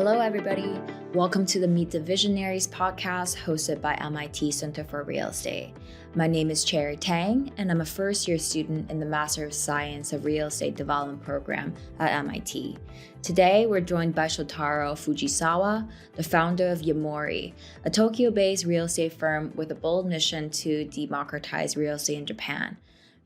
Hello, everybody. Welcome to the Meet the Visionaries podcast hosted by MIT Center for Real Estate. My name is Cherry Tang, and I'm a first-year student in the Master of Science of Real Estate Development program at MIT. Today, we're joined by Shotaro Fujisawa, the founder of Yamori, a Tokyo-based real estate firm with a bold mission to democratize real estate in Japan.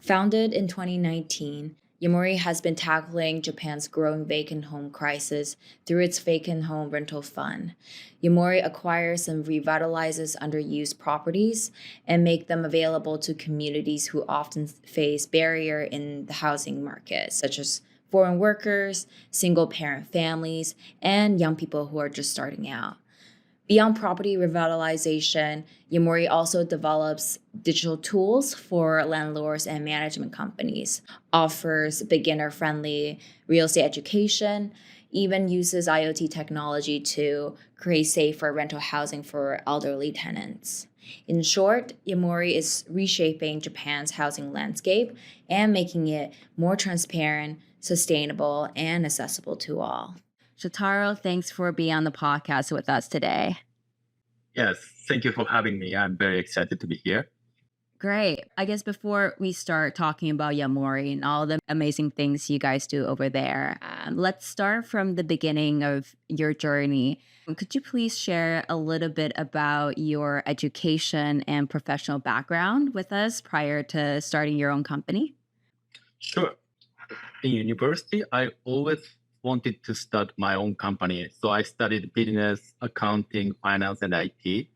Founded in 2019, Yamori has been tackling Japan's growing vacant home crisis through its vacant home rental fund. Yamori acquires and revitalizes underused properties and make them available to communities who often face barrier in the housing market, such as foreign workers, single-parent families, and young people who are just starting out. Beyond property revitalization, Yamori also develops digital tools for landlords and management companies, offers beginner-friendly real estate education, even uses IoT technology to create safer rental housing for elderly tenants. In short, Yamori is reshaping Japan's housing landscape and making it more transparent, sustainable, and accessible to all. Shotaro, thanks for being on the podcast with us today. Yes, thank you for having me. I'm very excited to be here. Great. I guess before we start talking about Yamori and all the amazing things you guys do over there, let's start from the beginning of your journey. Could you please share a little bit about your education and professional background with us prior to starting your own company? Sure. In university, I always wanted to start my own company. So I studied business, accounting, finance, and IT.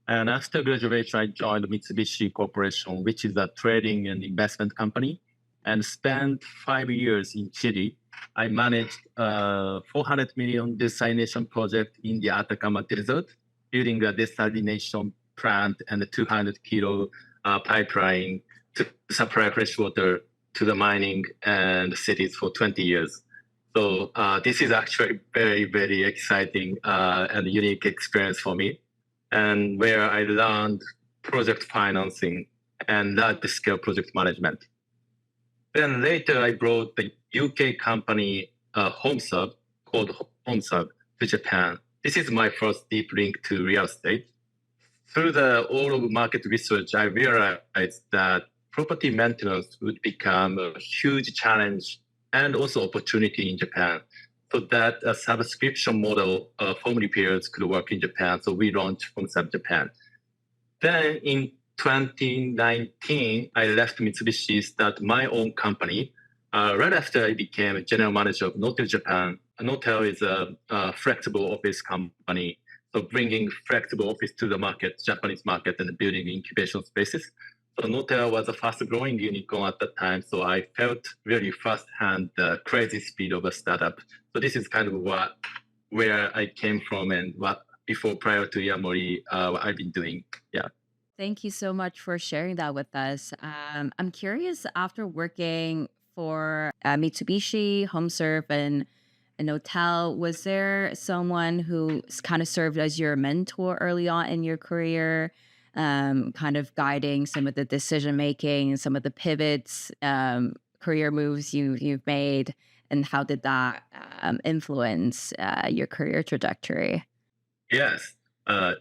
And after graduation, I joined Mitsubishi Corporation, which is a trading and investment company, and spent 5 years in Chile. I managed a 400 million desalination project in the Atacama Desert, building a desalination plant and a 200 kilo pipeline to supply fresh water to the mining and cities for 20 years. So this is actually very, very exciting and unique experience for me, and where I learned project financing and large-scale project management. Then later, I brought the UK company HomeSub, called HomeSub, to Japan. This is my first deep link to real estate. Through all of market research, I realized that property maintenance would become a huge challenge and also opportunity in Japan, so that a subscription model for repairs could work in Japan. So we launched HomeSub Japan. Then in 2019, I left Mitsubishi, start my own company. Right after I became a general manager of Notel Japan. Notel is a flexible office company, so bringing flexible office to the market, Japanese market, and building incubation spaces. So Notel was a fast-growing unicorn at that time, so I felt really firsthand the crazy speed of a startup. So this is kind of where I came from and what prior to Yamori, what I've been doing. Yeah. Thank you so much for sharing that with us. I'm curious, after working for Mitsubishi, HomeServe, and an hotel, was there someone who kind of served as your mentor early on in your career, kind of guiding some of the decision making, some of the pivots, career moves you've made, and how did that influence your career trajectory? Yes.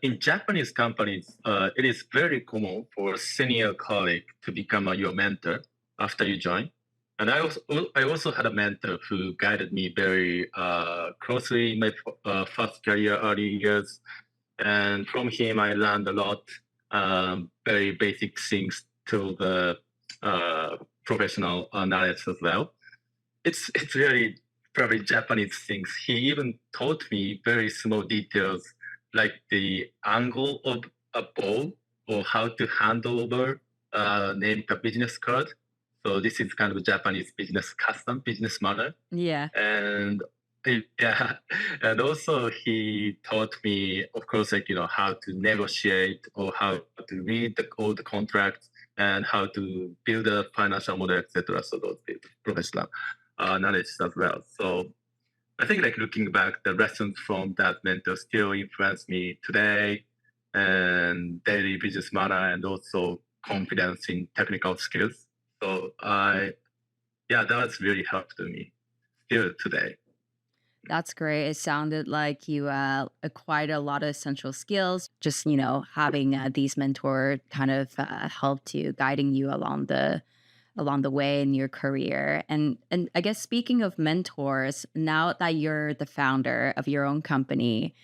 In Japanese companies, it is very common for a senior colleague to become your mentor after you join. And I also had a mentor who guided me very closely in my first career early years. And from him, I learned a lot, very basic things to the professional knowledge as well. It's really probably Japanese things. He even taught me very small details like the angle of a ball or how to hand over name a business card. So this is kind of Japanese business manner. Yeah. And yeah, and also he taught me, of course, how to negotiate or how to read all the contracts and how to build a financial model, etc. So those professional knowledge as well. So I think looking back, the lessons from that mentor still influence me today, and daily business manner, and also confidence in technical skills. So that was really helpful to me still today. That's great. It sounded like you acquired a lot of essential skills. Just having these mentor kind of helped you, guiding you along the way in your career. And I guess speaking of mentors, now that you're the founder of your own company,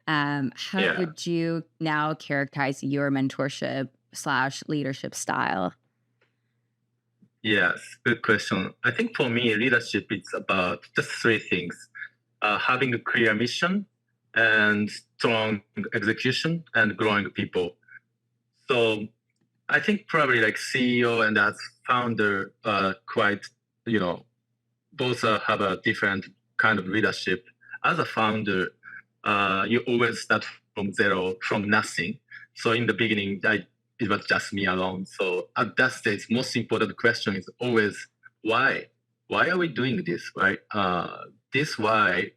how Yeah. would you now characterize your mentorship slash leadership style? Yes, good question. I think for me, leadership is about just three things: having a clear mission, and strong execution, and growing people. So I think probably like CEO and as founder, quite you know both have a different kind of leadership. As a founder, you always start from zero, from nothing. So in the beginning, it was just me alone. So at that stage, most important question is always why? Why are we doing this? Right? This why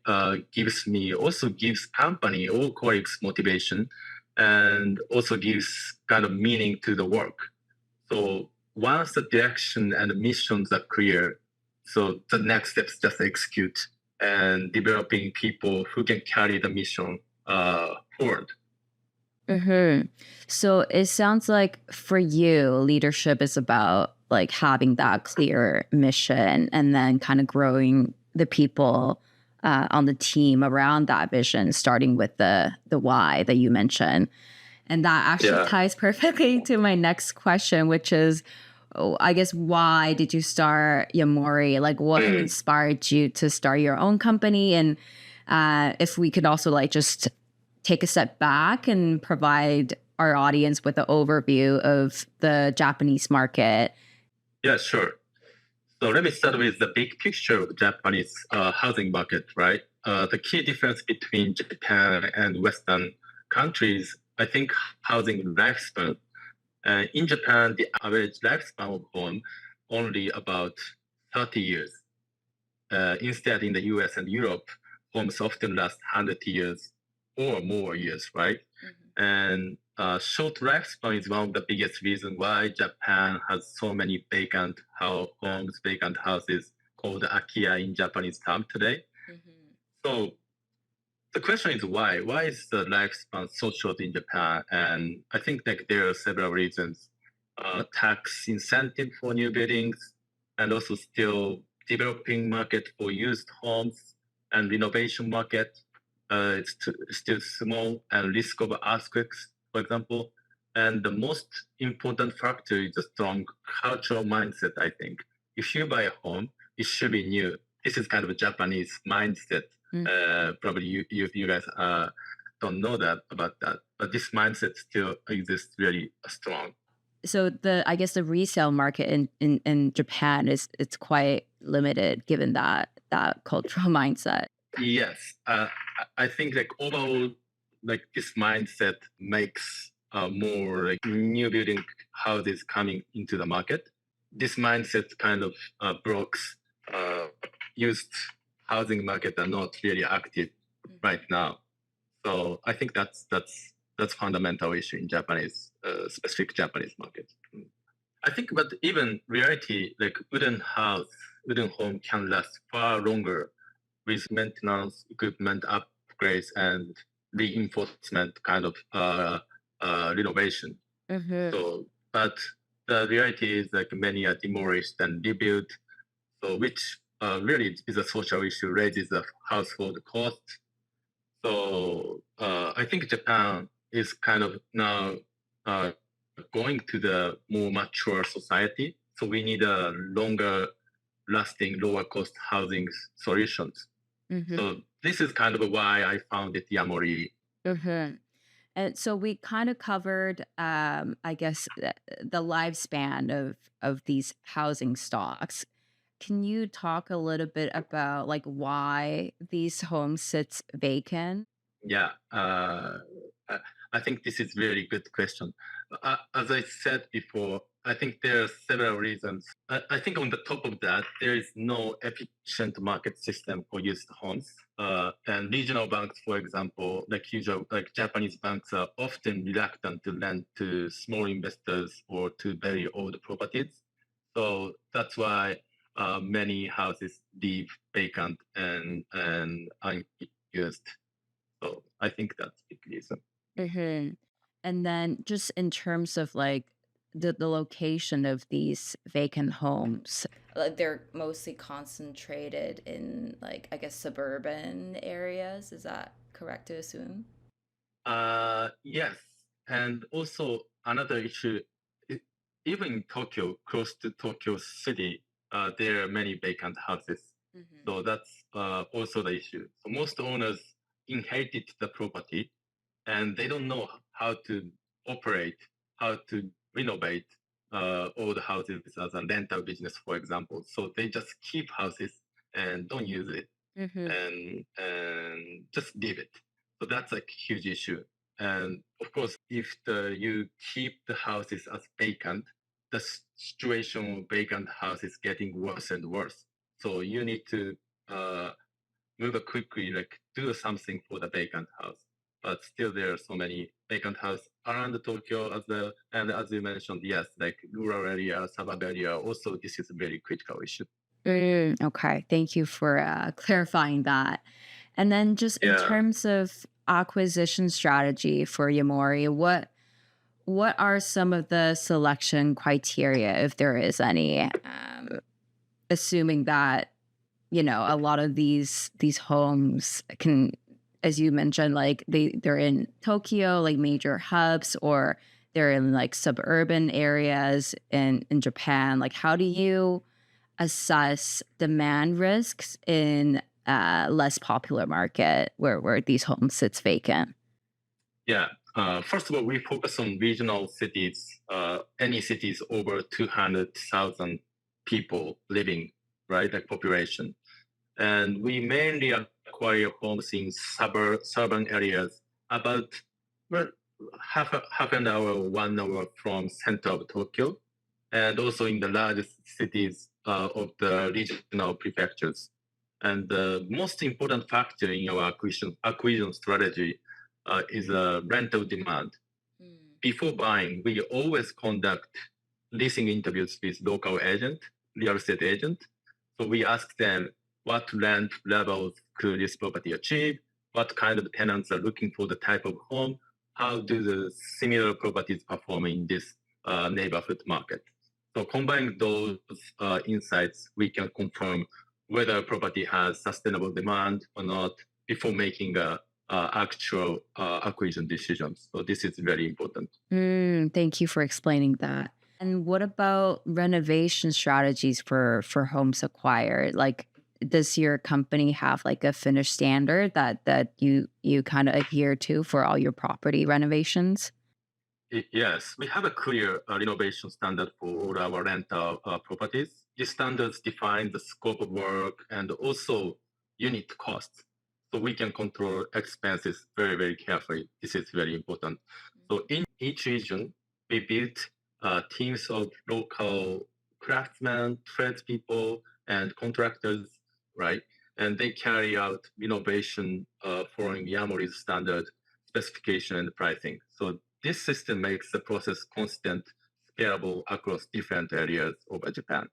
gives me also gives company or colleagues motivation, and also gives kind of meaning to the work. So once the direction and the missions are clear, so the next step is just execute and developing people who can carry the mission forward. Hmm. So it sounds like for you, leadership is about like having that clear mission and then kind of growing the people on the team around that vision, starting with the why that you mentioned. And that actually Yeah. ties perfectly to my next question, which is, oh, I guess, why did you start Yamori? Like, what inspired you to start your own company? And if we could also like just take a step back and provide our audience with an overview of the Japanese market. Yeah, sure. So let me start with the big picture of the Japanese housing market, right? The key difference between Japan and Western countries, I think, housing lifespan. In Japan, the average lifespan of home only about 30 years. Instead, in the US and Europe, homes often last 100 years or more years, right? And short lifespan is one of the biggest reasons why Japan has so many homes, vacant houses called akiya in Japanese term today. So the question is why? Why is the lifespan so short in Japan? And I think like there are several reasons. Tax incentive for new buildings, and also still developing market for used homes and renovation market. Still small and risk of earthquakes, for example. And the most important factor is a strong cultural mindset, I think. If you buy a home, it should be new. This is kind of a Japanese mindset. Probably you guys don't know that about that, but this mindset still exists really strong. So I guess the resale market in Japan is it's quite limited given that cultural mindset. Yes, I think like overall, like this mindset makes more like new building houses coming into the market. This mindset kind of blocks uh, used housing market are not really active right now. So I think that's fundamental issue in Japanese specific Japanese market. I think, but even reality, like wooden home can last far longer with maintenance, equipment upgrades, and reinforcement kind of renovation. So, but the reality is like many are demolished and rebuilt. So, which really is a social issue, raises the household cost. So, I think Japan is kind of now uh, going to the more mature society. So we need a longer lasting, lower cost housing solutions. So this is kind of why I founded Yamori. Mhm. And so we kind of covered, I guess, the lifespan of these housing stocks. Can you talk a little bit about like why these homes sits vacant? Yeah, I I think this is really good question. As I said before, I think there are several reasons. I think on the top of that, there is no efficient market system for used homes. And regional banks, for example, like Japanese banks, are often reluctant to lend to small investors or to very old properties. So that's why many houses leave vacant and unused. So I think that's a big reason. Hmm. And then just in terms of like the location of these vacant homes, like they're mostly concentrated in like I guess suburban areas. Is that correct to assume? Yes, and also another issue, i- even in Tokyo, close to Tokyo City, there are many vacant houses. Hmm. So that's also the issue. So most owners inherited the property and they don't know how to operate, how to renovate all the houses as a rental business, for example. So they just keep houses and don't use it Hmm. and just leave it. So that's a huge issue. And of course, if you keep the houses as vacant, the situation of vacant house is getting worse and worse. So you need to uh, move quickly, like do something for the vacant house. But still, there are so many vacant houses around Tokyo as well. And as you mentioned, yes, like rural area, suburb area. Also, this is a very critical issue. Okay, thank you for clarifying that. And then just in Yeah. terms of acquisition strategy for Yamori, what are some of the selection criteria, if there is any, assuming that a lot of these homes can, as you mentioned, like they're in Tokyo, like major hubs, or they're in like suburban areas in Japan. Like, how do you assess demand risks in a less popular market where these homes sits vacant? Yeah. First of all, we focus on regional cities, any cities over 200,000 people living, right, like population. And we mainly acquire homes in suburban areas about well, half an hour, 1 hour from center of Tokyo, and also in the largest cities of the regional prefectures. And the most important factor in our acquisition strategy is rental demand. Mm. Before buying, we always conduct leasing interviews with local agent, real estate agent. So we ask them what rent levels could this property achieve, what kind of tenants are looking for the type of home, how do the similar properties perform in this neighborhood market. So combining those insights, we can confirm whether a property has sustainable demand or not before making a actual acquisition decisions. So this is very important. Thank you for explaining that. And what about renovation strategies for homes acquired? Like, does your company have like a finished standard that you kind of adhere to for all your property renovations? Yes, we have a clear renovation standard for all our rental properties. These standards define the scope of work and also unit costs. So we can control expenses very, very carefully. This is very important. So in each region, we built teams of local craftsmen, tradespeople, and contractors, right? And they carry out renovation following Yamori's standard specification and pricing. So this system makes the process constant, scalable across different areas over Japan.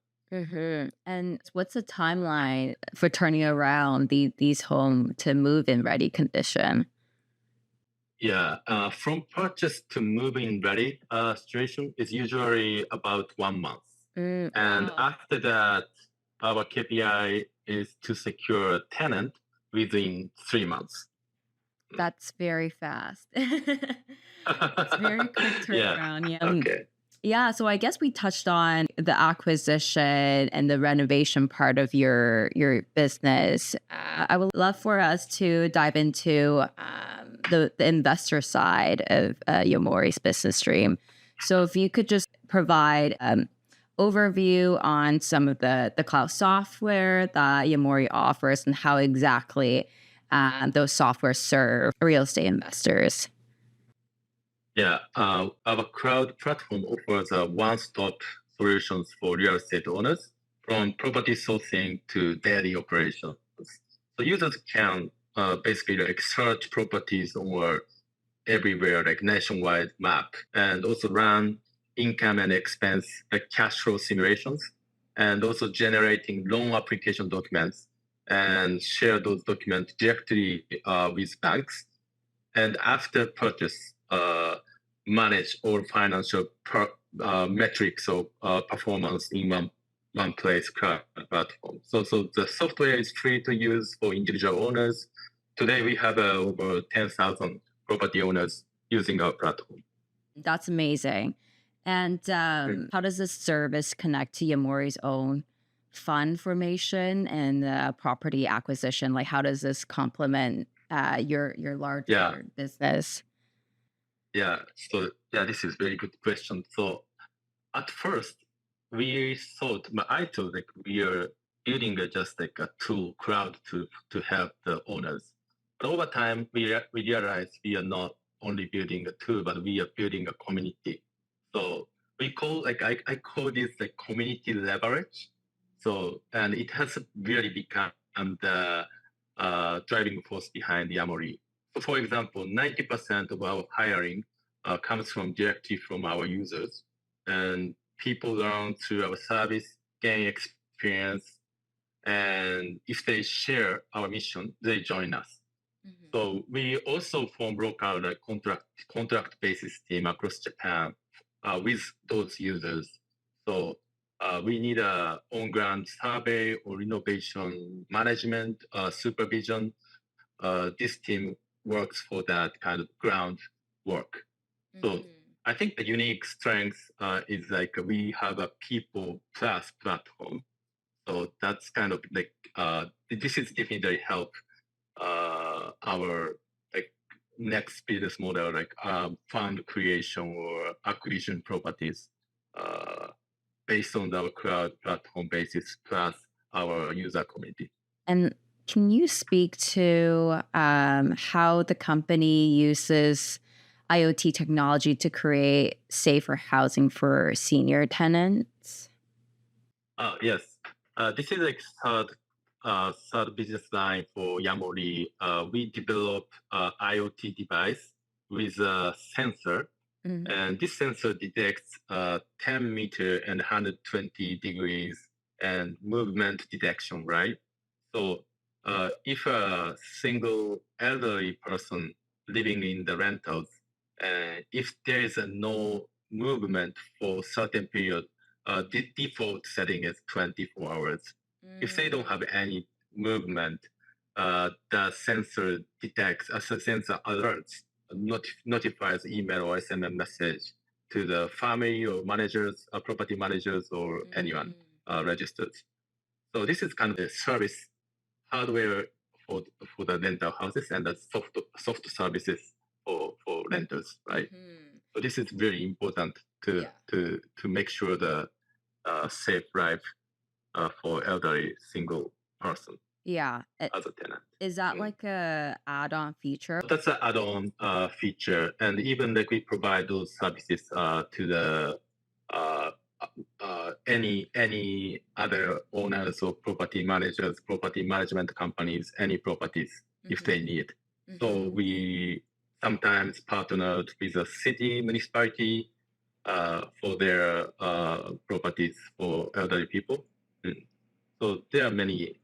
And what's the timeline for turning around these home to move in ready condition? Yeah, from purchase to move-in ready situation is usually about 1 month. And Wow. after that, our KPI is to secure a tenant within 3 months. That's very fast. It's very quick Yeah, turnaround. Yeah. okay. Yeah, so I guess we touched on the acquisition and the renovation part of your business. I would love for us to dive into the investor side of Yomori's business stream. So if you could just provide overview on some of the cloud software that Yomori offers and how exactly those software serve real estate investors. Yeah, our cloud platform offers a one-stop solutions for real estate owners, from property sourcing to daily operations. So users can basically like search properties or everywhere, like nationwide map, and also run income and expense like cash flow simulations. and also generating loan application documents and share those documents directly with banks. And after purchase, manage all financial metrics or performance in one place cloud platform. So the software is free to use for individual owners. Today we have over 10,000 property owners using our platform. That's amazing. And how does this service connect to Yamori's own fund formation and property acquisition? Like, how does this complement your larger business? Yeah. So this is very good question. So at first, we thought, I thought like we are building just like a tool crowd to help the owners. But over time, we realized we are not only building a tool, but we are building a community. So we call I call this like community leverage. So and it has really become the driving force behind Yamori. So for example, 90% of our hiring comes directly from our users, and people learn through our service, gain experience, and if they share our mission, they join us. So we also form local contract basis team across Japan with those users. So we need a on-ground survey or renovation management supervision. This team works for that kind of ground work. So I think the unique strength is like we have a people plus platform. So that's kind of like this is definitely help our like next business model, like fund creation or acquisition properties based on our cloud platform basis plus our user community. And can you speak to how the company uses IoT technology to create safer housing for senior tenants? Yes. This is like third business line for Yamori. We develop IoT device with a sensor, and this sensor detects 10 meter and 120 degrees and movement detection, right? So if a single elderly person living in the rentals, if there is no movement for certain period, the default setting is 24 hours. If they don't have any movement, the sensor detects, the sensor alerts, notifies email or SMS message to the family or managers, property managers, or anyone registered. So this is kind of the service hardware for the rental houses and the soft services for renters, right? So this is very important to make sure the safe life for elderly single person Yeah. as a tenant. Is that like a add-on feature? That's an add-on feature, and even like we provide those services to the any other owners or property managers, property management companies, any properties if they need. So we sometimes partnered with a city municipality for their properties for elderly people. So there are many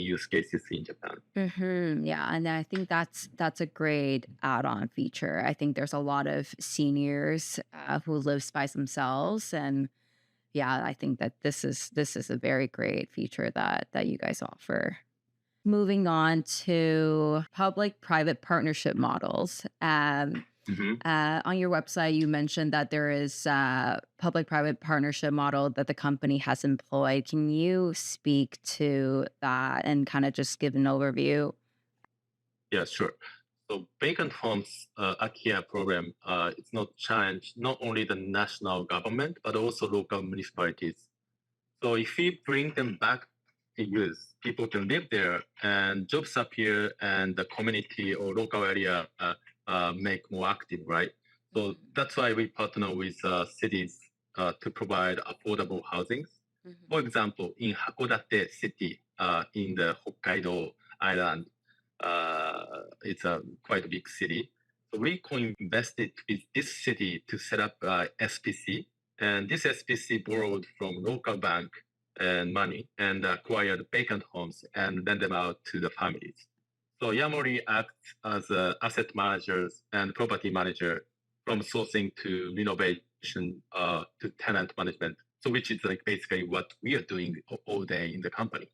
use cases in Japan. Yeah, and I think that's a great add-on feature. I think there's a lot of seniors who lives by themselves, and yeah, I think that this is a very great feature that you guys offer. Moving on to public-private partnership models. On your website, you mentioned that there is a public-private partnership model that the company has employed. Can you speak to that and kind of just give an overview? Yeah, sure. So vacant homes Akia program, it's not challenge not only the national government but also local municipalities. So if we bring them back to use, people can live there and jobs appear and the community or local area make more active, right? So that's why we partner with cities to provide affordable housing. For example, in Hakodate city in the Hokkaido island, it's a quite big city. So we co-invested with this city to set up SPC, And this SPC borrowed from local bank and money and acquired vacant homes and lend them out to the families. So Yamori acts as asset managers and property manager from sourcing to renovation to tenant management. So which is like basically what we are doing all day in the company.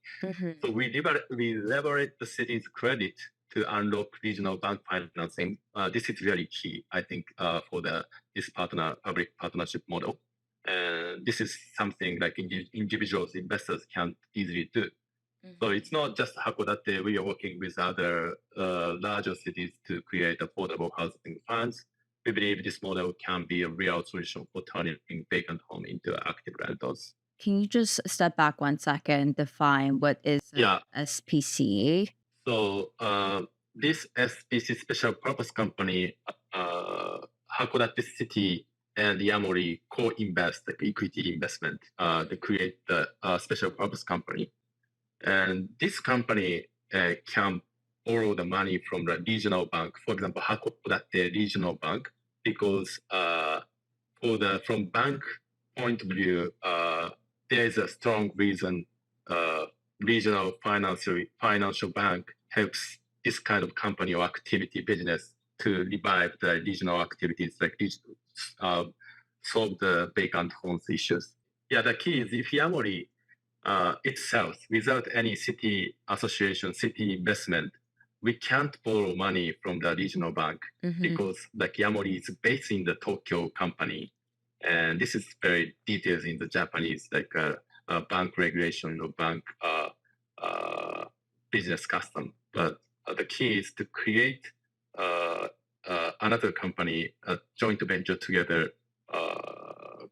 So we leverage the city's credit to unlock regional bank financing. This is very key, I think, for this public partnership model. And this is something like individuals, investors can't easily do. So it's not just Hakodate. We are working with other larger cities to create affordable housing funds. We believe this model can be a real solution for turning vacant home into active rentals. Can you just step back 1 second, define what is Yeah. SPC? So this SPC special purpose company, Hakodate City and Yamori co-invest, like equity investment, to create the special purpose company. And this company can borrow the money from the regional bank, for example, Hakodate Regional Bank, because from bank point of view, there is a strong reason regional financial bank helps this kind of company or activity business to revive the regional activities, like solve the vacant homes issues. Yeah, the key is if Yamori itself, without any city association, city investment, we can't borrow money from the regional bank because like Yamori is based in the Tokyo company. And this is very detailed in the Japanese, like bank regulation or bank business custom. But the key is to create another company, a joint venture together,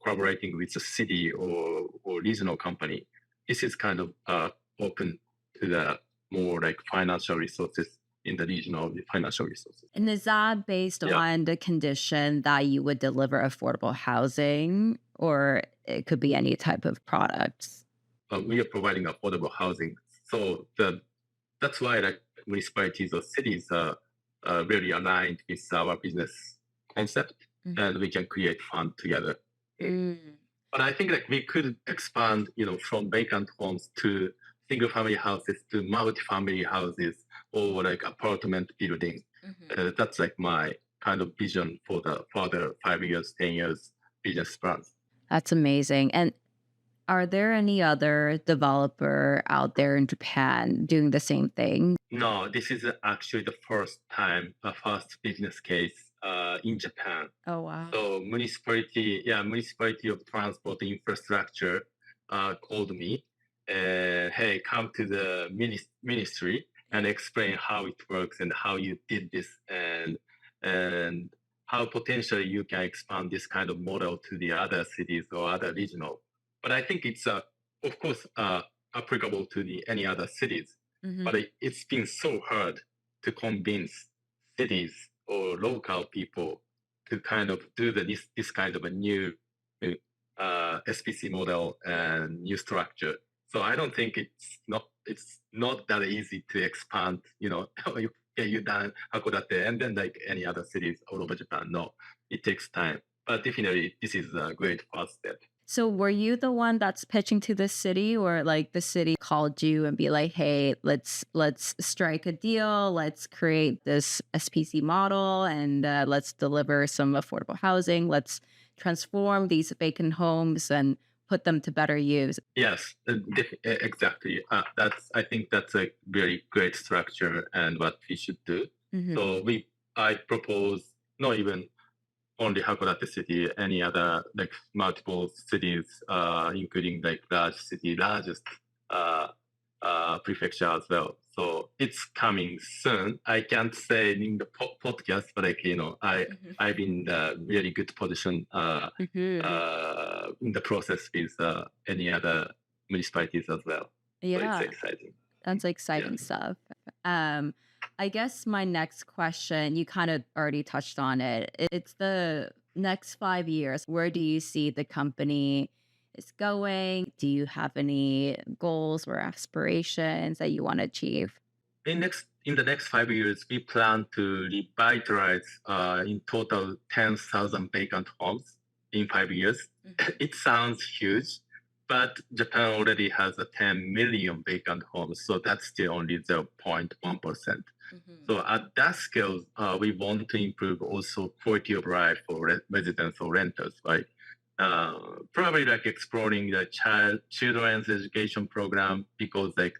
collaborating with the city or regional company. This is kind of open to the more like financial resources in the regional financial resources. And is that based on the condition that you would deliver affordable housing, or it could be any type of products? We are providing affordable housing. So that's why like municipalities or cities are really aligned with our business concept, and we can create fund together. But I think like we could expand, from vacant homes to single family houses to multi-family houses or like apartment building. That's like my kind of vision for the further 5 years, 10 years business plans. That's amazing. And are there any other developer out there in Japan doing the same thing? No, this is actually the first business case in Japan. Oh, wow. So municipality of transport infrastructure called me, hey, come to the ministry and explain how it works and how you did this and how potentially you can expand this kind of model to the other cities or other regional. But I think it's of course applicable to any other cities. But it's been so hard to convince cities or local people to kind of do this kind of a new SPC model and new structure. So I don't think it's not that easy to expand. You done Hakodate and then like any other cities all over Japan. No, it takes time. But definitely, this is a great first step. So were you the one that's pitching to the city, or like the city called you and be like, hey, let's strike a deal, let's create this SPC model, and let's deliver some affordable housing, let's transform these vacant homes and put them to better use? Yes, exactly. I think that's a very great structure and what we should do. So I propose not even only Hakodate City, any other like multiple cities, including like largest prefecture as well. So it's coming soon. I can't say in the podcast, but I'm in a really good position in the process with any other municipalities as well. Yeah, so it's exciting. That's exciting stuff. I guess my next question, you kind of already touched on it. It's the next 5 years. Where do you see the company is going? Do you have any goals or aspirations that you want to achieve? In the next 5 years, we plan to revitalize in total 10,000 vacant homes in 5 years. it sounds huge, but Japan already has a 10 million vacant homes, so that's still only 0.1%. So at that scale, we want to improve also quality of life for residents or renters, right? Probably like exploring the children's education program because like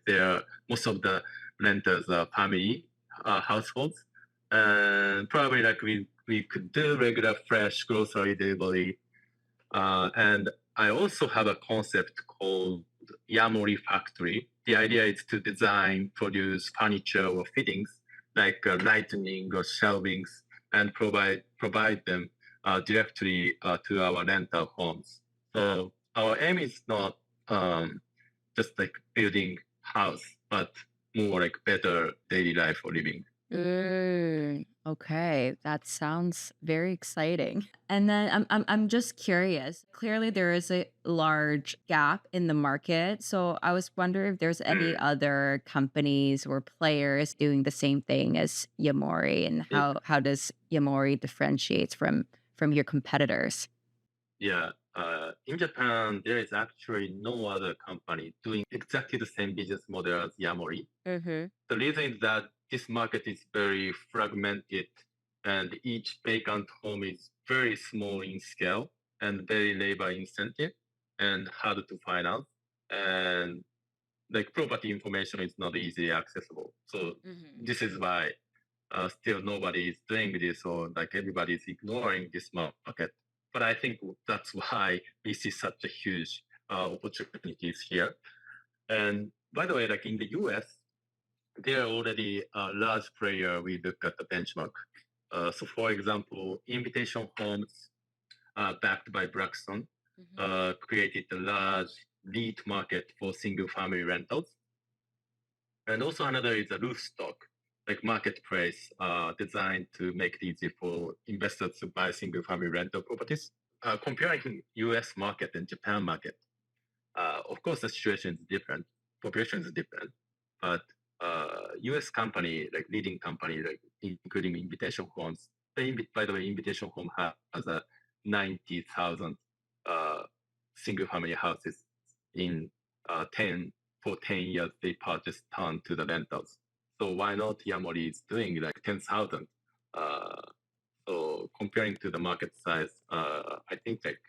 most of the renters are family households, and probably like we could do regular fresh grocery delivery. And I also have a concept called Yamori factory. The idea is to design, produce furniture or fittings like lighting or shelvings and provide them directly to our rental homes. So our aim is not just like building house, but more like better daily life for living. Okay, that sounds very exciting. And then I'm just curious. Clearly, there is a large gap in the market. So I was wondering if there's any other companies or players doing the same thing as Yamori, and how does Yamori differentiates from your competitors? Yeah, in Japan, there is actually no other company doing exactly the same business model as Yamori. The reason is that this market is very fragmented and each vacant home is very small in scale and very labor intensive and hard to finance. And like property information is not easily accessible. So this is why still nobody is doing this or like everybody is ignoring this market. But I think that's why we see such a huge opportunities here. And by the way, like in the US, they are already a large player. We look at the benchmark. So for example, Invitation Homes, backed by Blackstone, created a large lead market for single family rentals. And also another is a Roofstock, like marketplace designed to make it easy for investors to buy single family rental properties. Comparing US market and Japan market, of course the situation is different, population is different, but US company, like leading company, like including Invitation Homes, by the way, Invitation Home has a 90,000 single family houses in 10 years they purchased ton to the rentals. So why not Yamori is doing like 10,000? So comparing to the market size, I think like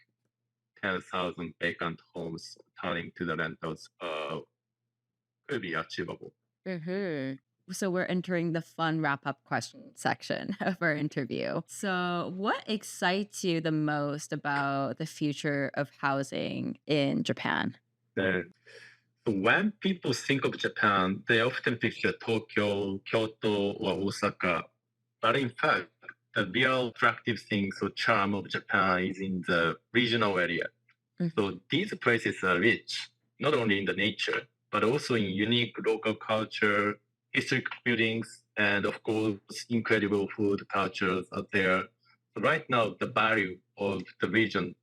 10,000 vacant homes turning to the rentals could be achievable. So we're entering the fun wrap up question section of our interview. So, what excites you the most about the future of housing in Japan? When people think of Japan, they often picture Tokyo, Kyoto, or Osaka. But in fact, the real attractive thing, so charm of Japan is in the regional area. So these places are rich, not only in the nature, but also in unique local culture, historic buildings, and of course, incredible food cultures out there. So right now, the value of the region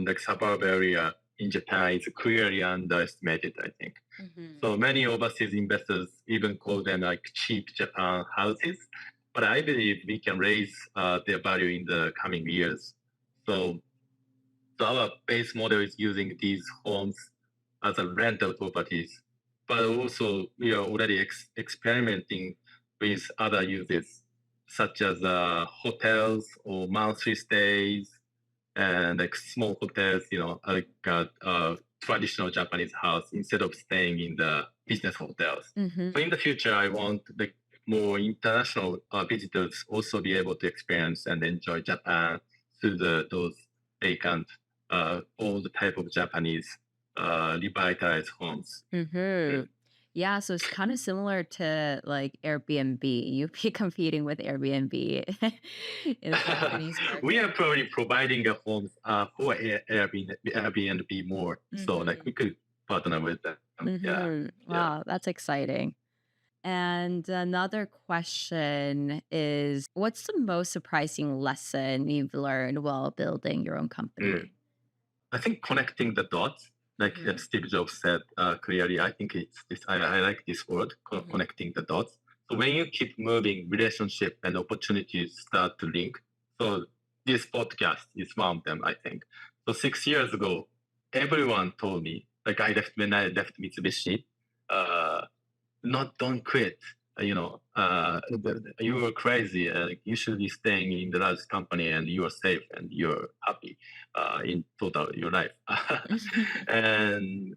like suburb area in Japan is clearly underestimated, I think. So many overseas investors even call them like cheap Japan houses, but I believe we can raise their value in the coming years. So our base model is using these homes as a rental properties, but also we are already experimenting with other uses such as hotels or monthly stays and like small hotels, like traditional Japanese house instead of staying in the business hotels. So in the future, I want like more international visitors also be able to experience and enjoy Japan through those vacant, all the type of Japanese revitalized homes. Yeah, so it's kind of similar to like Airbnb. You'd be competing with Airbnb in the Japanese market. We are probably providing a homes for Airbnb more, so like we could partner with them. Wow, that's exciting. And another question is, what's the most surprising lesson you've learned while building your own company? I think connecting the dots, like Steve Jobs said clearly, I think it's this. I like this word, connecting the dots. So when you keep moving, relationship and opportunities start to link. So this podcast is one of them, I think. So 6 years ago, everyone told me, like when I left Mitsubishi, don't quit. You were crazy. You should be staying in the large company, and you are safe and you're happy in total your life. and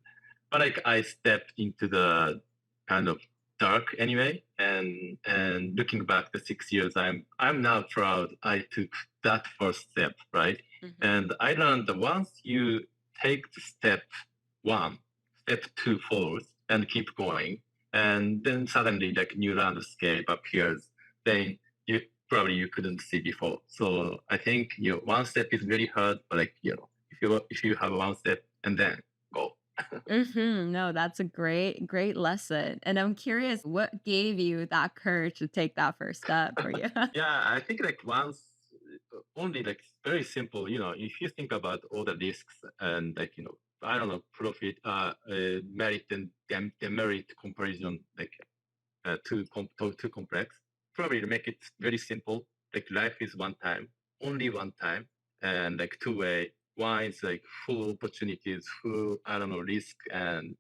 but like I stepped into the kind of dark anyway, and looking back the 6 years, I'm now proud I took that first step, right? And I learned that once you take the step one, step two forward, and keep going, and then suddenly like new landscape appears, then you couldn't see before. So I think one step is very hard, but like if you have one step and then go. No, that's a great lesson. And I'm curious, what gave you that courage to take that first step for you? Yeah, I think like once only like very simple, if you think about all the risks and like, I don't know, profit, merit and demerit comparison, like too complex, probably make it very simple. Like life is one time, only one time, and like two-way. One is like full opportunities, full, I don't know, risk, and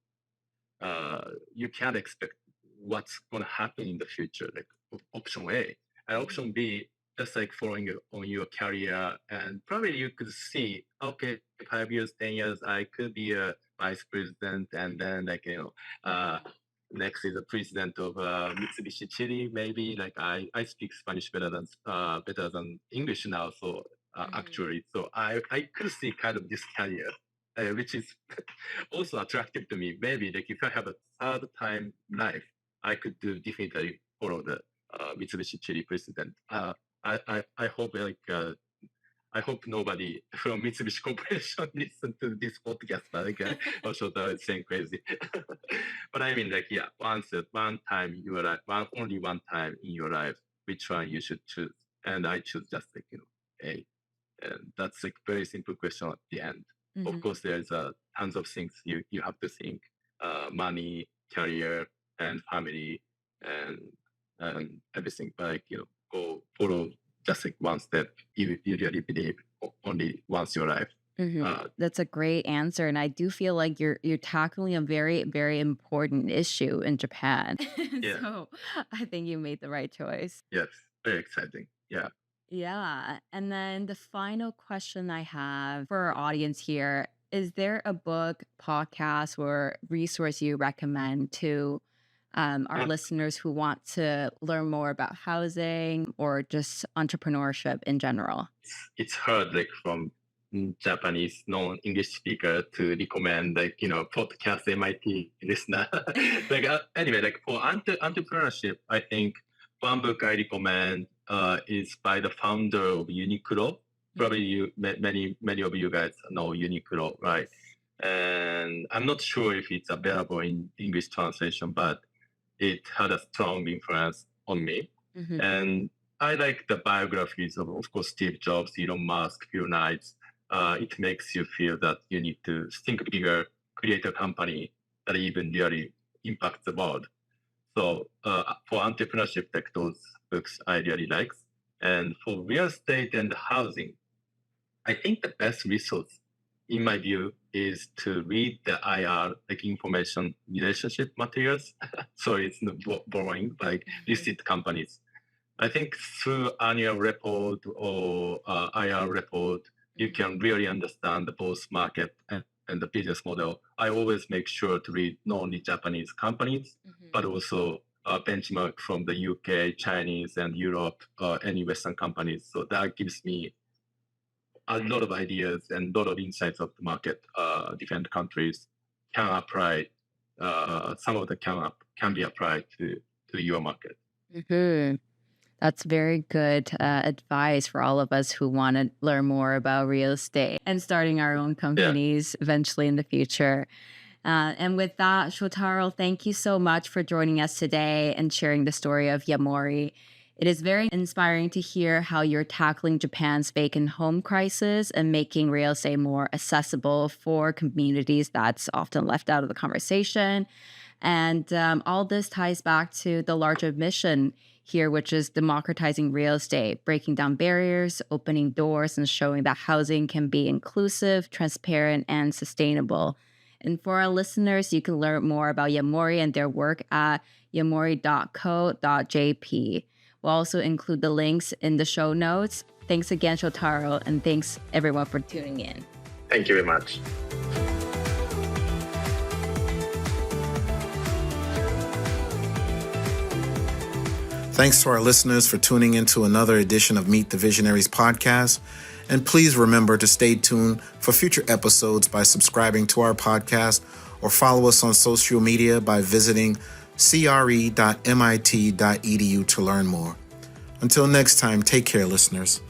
you can't expect what's going to happen in the future, like option A. And option B, just like following on your career, and probably you could see, okay, 5 years, 10 years, I could be a vice president, and then like, next is the president of Mitsubishi Chile, maybe. Like I speak Spanish better than English now, so actually, so I could see kind of this career, which is also attractive to me. Maybe like if I have a third time life, I could definitely follow the Mitsubishi Chile president. I hope I hope nobody from Mitsubishi Corporation listen to this podcast, but like also it's saying crazy. But I mean, like, yeah, one time in your life, only one time in your life, which one you should choose? And I choose just like A. And that's like very simple question at the end. Of course, there's tons of things you have to think: money, career, and family, and everything. But like go follow just like one step. You really believe only once your life. That's a great answer, and I do feel like you're tackling a very important issue in Japan. Yeah. So I think you made the right choice. Yes, very exciting. Yeah. Yeah. And then the final question I have for our audience here, is there a book, podcast, or resource you recommend to our listeners who want to learn more about housing or just entrepreneurship in general? It's hard like from Japanese non-English speaker to recommend like podcast MIT listener. Like anyway, like for entrepreneurship, I think one book I recommend is by the founder of Uniqlo. Probably many of you guys know Uniqlo, right? And I'm not sure if it's available in English translation, but it had a strong influence on me. And I like the biographies of course, Steve Jobs, Elon Musk, Bill Knights. It makes you feel that you need to think bigger, create a company that even really impacts the world. So for entrepreneurship, like those books I really like. And for real estate and housing, I think the best resource, in my view, is to read the IR, like information relationship materials. So it's not borrowing, like listed companies. I think through annual report or IR report, you can really understand the both market and the business model. I always make sure to read not only Japanese companies, but also benchmark from the UK, Chinese, and Europe, any Western companies. So that gives me a lot of ideas and a lot of insights of the market. Different countries can apply. Some of them can be applied to your market. That's very good advice for all of us who want to learn more about real estate and starting our own companies eventually in the future. And with that, Shotaro, thank you so much for joining us today and sharing the story of Yamori. It is very inspiring to hear how you're tackling Japan's vacant home crisis and making real estate more accessible for communities that's often left out of the conversation. And all this ties back to the larger mission here, which is democratizing real estate, breaking down barriers, opening doors, and showing that housing can be inclusive, transparent, and sustainable. And for our listeners, you can learn more about Yamori and their work at yamori.co.jp. We'll also include the links in the show notes. Thanks again, Shotaro, and thanks everyone for tuning in. Thank you very much. Thanks to our listeners for tuning into another edition of Meet the Visionaries podcast. And please remember to stay tuned for future episodes by subscribing to our podcast or follow us on social media by visiting cre.mit.edu to learn more. Until next time, take care, listeners.